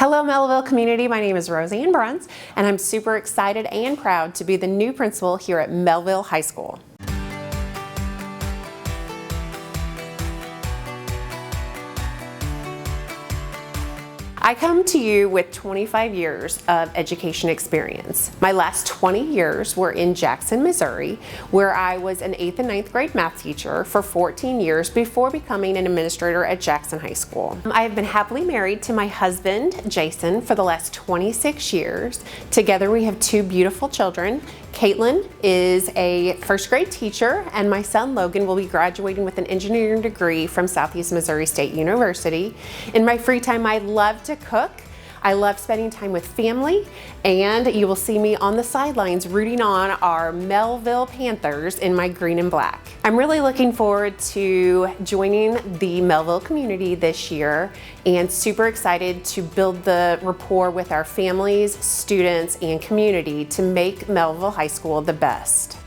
Hello Mehlville community, my name is Roseann Bruns and I'm super excited and proud to be the new principal here at Mehlville High School. I come to you with 25 years of education experience. My last 20 years were in Jackson, Missouri, where I was an 8th and 9th grade math teacher for 14 years before becoming an administrator at Jackson High School. I have been happily married to my husband, Jason, for the last 26 years. Together we have two beautiful children. Caitlin is a first grade teacher and my son Logan will be graduating with an engineering degree from Southeast Missouri State University. In my free time I love to cook. I love spending time with family, and you will see me on the sidelines rooting on our Mehlville Panthers in my green and black. I'm really looking forward to joining the Mehlville community this year and super excited to build the rapport with our families, students, and community to make Mehlville High School the best.